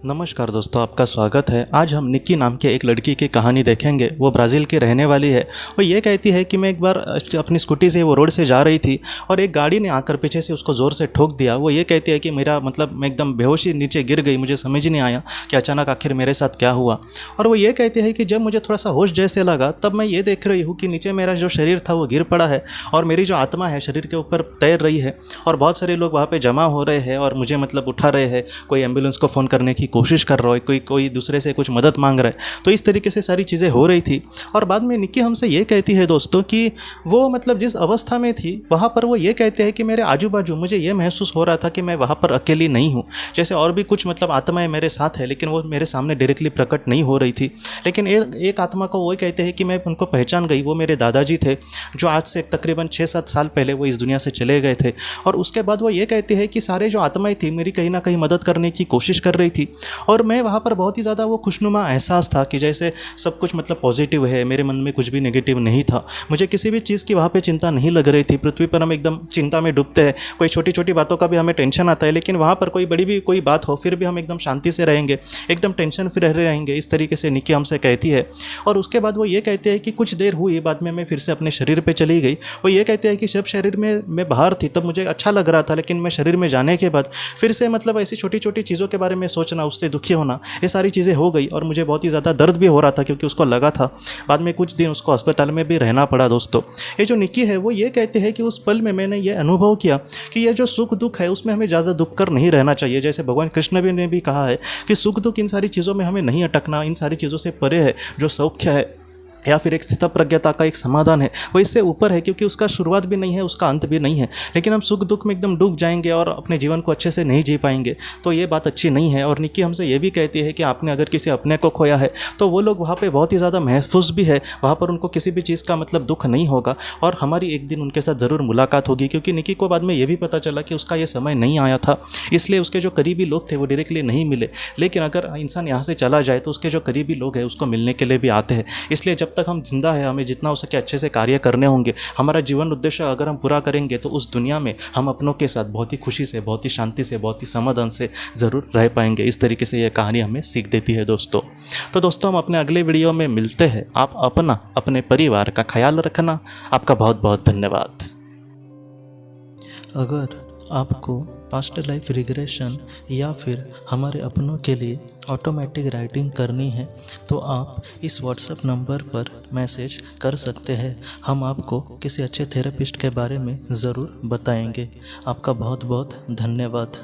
नमस्कार दोस्तों, आपका स्वागत है। आज हम निक्की नाम के एक लड़की की कहानी देखेंगे। वो ब्राज़ील की रहने वाली है। वो ये कहती है कि मैं एक बार अपनी स्कूटी से वो रोड से जा रही थी और एक गाड़ी ने आकर पीछे से उसको ज़ोर से ठोक दिया। वो ये कहती है कि मेरा मतलब मैं एकदम बेहोशी नीचे गिर गई। मुझे समझ नहीं आया कि अचानक आखिर मेरे साथ क्या हुआ। और वो ये कहती है कि जब मुझे थोड़ा सा होश जैसे लगा तब मैं ये देख रही हूँ कि नीचे मेरा जो शरीर था वो गिर पड़ा है और मेरी जो आत्मा है शरीर के ऊपर तैर रही है और बहुत सारे लोग वहाँ पर जमा हो रहे हैं और मुझे मतलब उठा रहे हैं। कोई एम्बुलेंस को फ़ोन करने की कोशिश कर रहा है, कोई दूसरे से कुछ मदद मांग रहा है। तो इस तरीके से सारी चीज़ें हो रही थी। और बाद में निक्की हमसे ये कहती है दोस्तों कि वो मतलब जिस अवस्था में थी वहाँ पर वो ये कहते हैं कि मेरे आजू बाजू मुझे ये महसूस हो रहा था कि मैं वहाँ पर अकेली नहीं हूँ। जैसे और भी कुछ मतलब आत्माएं मेरे साथ है लेकिन वो मेरे सामने डायरेक्टली प्रकट नहीं हो रही थी। लेकिन एक आत्मा को वो कहते हैं कि मैं उनको पहचान गई। वो मेरे दादाजी थे जो आज से तकरीबन 6-7 साल पहले वो इस दुनिया से चले गए थे। और उसके बाद वो ये कहते हैं कि सारे जो आत्माएं थी मेरी कहीं ना कहीं मदद करने की कोशिश कर रही थी। और मैं वहाँ पर बहुत ही ज़्यादा वो खुशनुमा एहसास था कि जैसे सब कुछ मतलब पॉजिटिव है, मेरे मन में कुछ भी नेगेटिव नहीं था। मुझे किसी भी चीज़ की वहाँ पे चिंता नहीं लग रही थी। पृथ्वी पर हम एकदम चिंता में डूबते हैं, कोई छोटी छोटी बातों का भी हमें टेंशन आता है, लेकिन वहाँ पर कोई बड़ी भी कोई बात हो फिर भी हम एकदम शांति से रहेंगे, एकदम टेंशन फ्री रहेंगे। इस तरीके से निक्की हमसे कहती है। और उसके बाद वो ये कहते हैं कि कुछ देर हुई, बाद में मैं फिर से अपने शरीर पर चली गई। वो ये कहते हैं कि जब शरीर में मैं बाहर थी तब मुझे अच्छा लग रहा था, लेकिन मैं शरीर में जाने के बाद फिर से मतलब ऐसी छोटी छोटी चीज़ों के बारे में सोचना, उससे दुखी होना, ये सारी चीज़ें हो गई। और मुझे बहुत ही ज़्यादा दर्द भी हो रहा था क्योंकि उसको लगा था। बाद में कुछ दिन उसको अस्पताल में भी रहना पड़ा। दोस्तों, ये जो निक्की है वो ये कहते हैं कि उस पल में मैंने ये अनुभव किया कि ये जो सुख दुख है उसमें हमें ज़्यादा दुख कर नहीं रहना चाहिए। जैसे भगवान कृष्ण ने भी कहा है कि सुख दुख इन सारी चीज़ों में हमें नहीं अटकना, इन सारी चीज़ों से परे है। जो सौख्य है या फिर एक स्थितप्रज्ञता का एक समाधान है वो इससे ऊपर है, क्योंकि उसका शुरुआत भी नहीं है, उसका अंत भी नहीं है। लेकिन हम सुख दुख में एकदम डूब जाएंगे और अपने जीवन को अच्छे से नहीं जी पाएंगे, तो ये बात अच्छी नहीं है। और निक्की हमसे ये भी कहती है कि आपने अगर किसी अपने को खोया है तो वो लोग वहाँ पे बहुत ही ज़्यादा महफूज भी है, वहाँ पर उनको किसी भी चीज़ का मतलब दुख नहीं होगा और हमारी एक दिन उनके साथ ज़रूर मुलाकात होगी। क्योंकि निक्की को बाद में ये भी पता चला कि उसका ये समय नहीं आया था, इसलिए उसके जो करीबी लोग थे वो डायरेक्टली नहीं मिले। लेकिन अगर इंसान यहाँ से चला जाए तो उसके जो करीबी लोग हैं उसको मिलने के लिए भी आते हैं। इसलिए जब तक हम जिंदा है हमें जितना हो सके अच्छे से कार्य करने होंगे। हमारा जीवन उद्देश्य अगर हम पूरा करेंगे तो उस दुनिया में हम अपनों के साथ बहुत ही खुशी से, बहुत ही शांति से, बहुत ही समाधान से ज़रूर रह पाएंगे। इस तरीके से यह कहानी हमें सीख देती है दोस्तों। तो दोस्तों, हम अपने अगले वीडियो में मिलते हैं। आप अपने परिवार का ख्याल रखना। आपका बहुत बहुत धन्यवाद। अगर आपको पास्ट लाइफ रिग्रेशन या फिर हमारे अपनों के लिए ऑटोमेटिक राइटिंग करनी है तो आप इस व्हाट्सएप नंबर पर मैसेज कर सकते हैं। हम आपको किसी अच्छे थेरेपिस्ट के बारे में ज़रूर बताएंगे। आपका बहुत बहुत धन्यवाद।